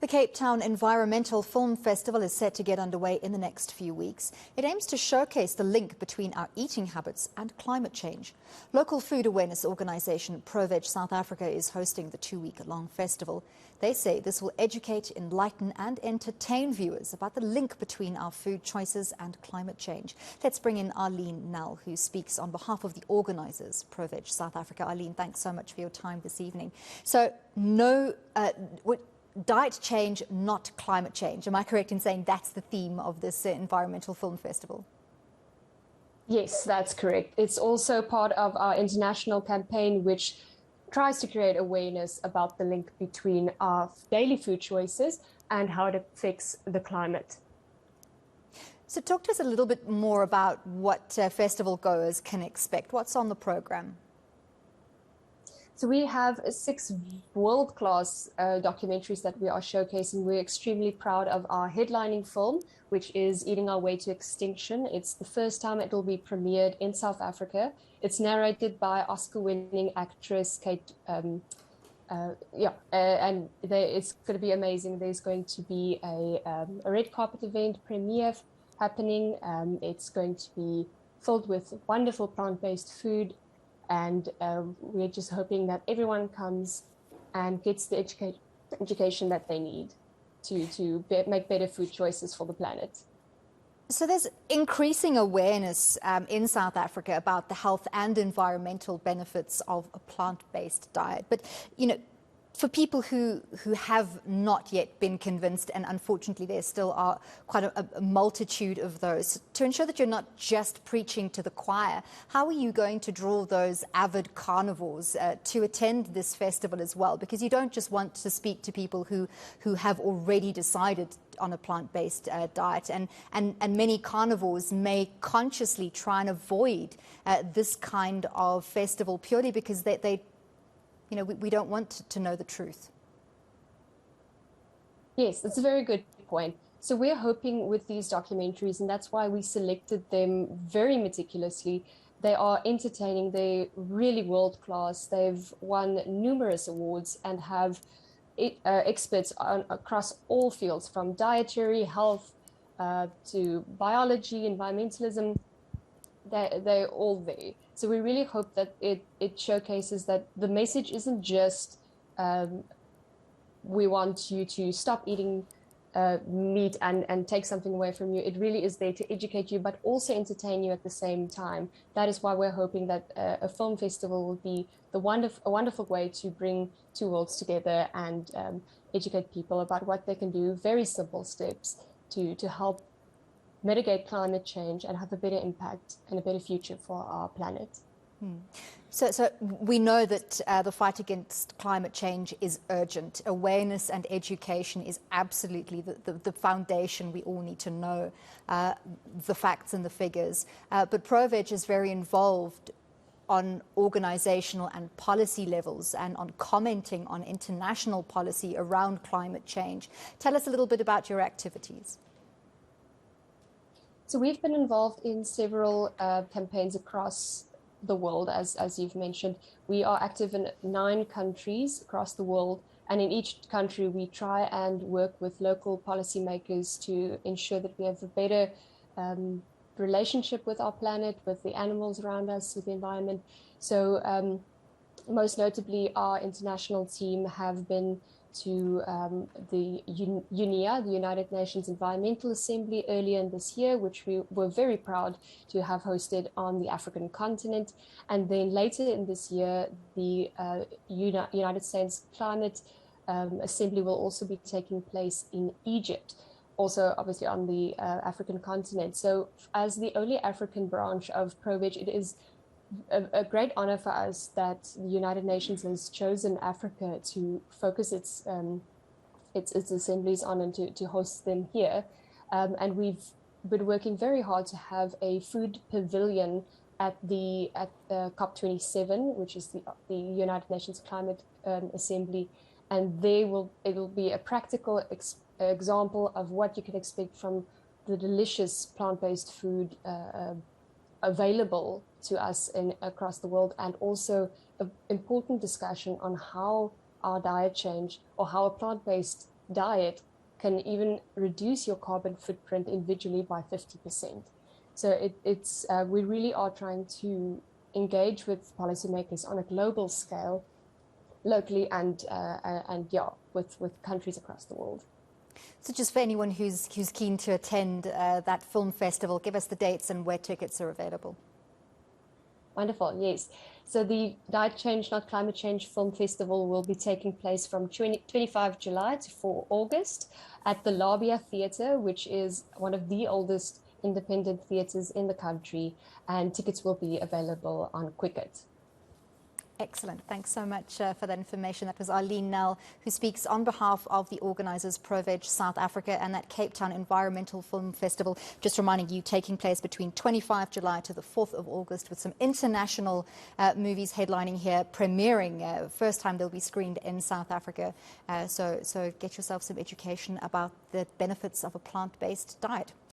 The Cape Town Environmental Film Festival is set to get underway in the next few weeks. It aims to showcase the link between our eating habits and climate change. Local food awareness organisation ProVeg South Africa is hosting the two-week-long festival. They say this will educate, enlighten and entertain viewers about the link between our food choices and climate change. Let's bring in Arleen Nel, who speaks on behalf of the organisers, ProVeg South Africa. Arleen, thanks so much for your time this evening. So, diet change, not climate change. Am I correct in saying that's the theme of this environmental film festival? Yes, that's correct. It's also part of our international campaign, which tries to create awareness about the link between our daily food choices and how it affects the climate. So talk to us a little bit more about what festival goers can expect. What's on the program? So we have 6 world-class documentaries that we are showcasing. We're extremely proud of our headlining film, which is Eating Our Way to Extinction. It's the first time it will be premiered in South Africa. It's narrated by Oscar-winning actress Kate. And it's going to be amazing. There's going to be a red carpet event premiere happening. It's going to be filled with wonderful plant-based food. And we're just hoping that everyone comes and gets the education that they need to make better food choices for the planet. So there's increasing awareness in South Africa about the health and environmental benefits of a plant-based diet. But, you know, for people who have not yet been convinced, and unfortunately there still are quite a multitude of those, to ensure that you're not just preaching to the choir, how are you going to draw those avid carnivores to attend this festival as well? Because you don't just want to speak to people who have already decided on a plant-based diet, and many carnivores may consciously try and avoid this kind of festival purely because you know, we don't want to know the truth. Yes, that's a very good point. So we're hoping with these documentaries, and that's why we selected them very meticulously. They are entertaining, they're really world-class. They've won numerous awards and have experts across all fields, from dietary, health, to biology, environmentalism. They're all there. So we really hope that it showcases that the message isn't just we want you to stop eating meat and take something away from you. It really is there to educate you, but also entertain you at the same time. That is why we're hoping that a film festival will be a wonderful way to bring two worlds together and educate people about what they can do, very simple steps to help mitigate climate change and have a better impact and a better future for our planet. So we know that the fight against climate change is urgent. Awareness and education is absolutely the foundation. We all need to know the facts and the figures. But ProVeg is very involved on organizational and policy levels and on commenting on international policy around climate change. Tell us a little bit about your activities. So we've been involved in several campaigns across the world, as you've mentioned. We are active in 9 countries across the world, and in each country we try and work with local policymakers to ensure that we have a better relationship with our planet, with the animals around us, with the environment. So most notably, our international team have been to the UNEA, the United Nations Environmental Assembly, earlier in this year, which we were very proud to have hosted on the African continent. And then later in this year, the United States Climate Assembly will also be taking place in Egypt, also obviously on the African continent. So as the only African branch of ProVeg, it is a great honor for us that the United Nations has chosen Africa to focus its assemblies on and to host them here. And we've been working very hard to have a food pavilion at the COP27, which is the United Nations Climate Assembly. And it will be a practical example of what you can expect from the delicious plant-based food available to us across the world, and also an important discussion on how our diet change, or how a plant-based diet can even reduce your carbon footprint individually by 50%. So we really are trying to engage with policymakers on a global scale, locally and yeah, with countries across the world. So just for anyone who's keen to attend that film festival, give us the dates and where tickets are available. Wonderful, yes. So the Diet Change, Not Climate Change Film Festival will be taking place from 25 July to 4 August at the Labia Theatre, which is one of the oldest independent theatres in the country, and tickets will be available on Quicket. Excellent. Thanks so much for that information. That was Arleen Nel, who speaks on behalf of the organisers ProVeg South Africa and that Cape Town Environmental Film Festival. Just reminding you, taking place between 25 July to the 4th of August with some international movies headlining here, premiering. First time they'll be screened in South Africa. So get yourself some education about the benefits of a plant-based diet.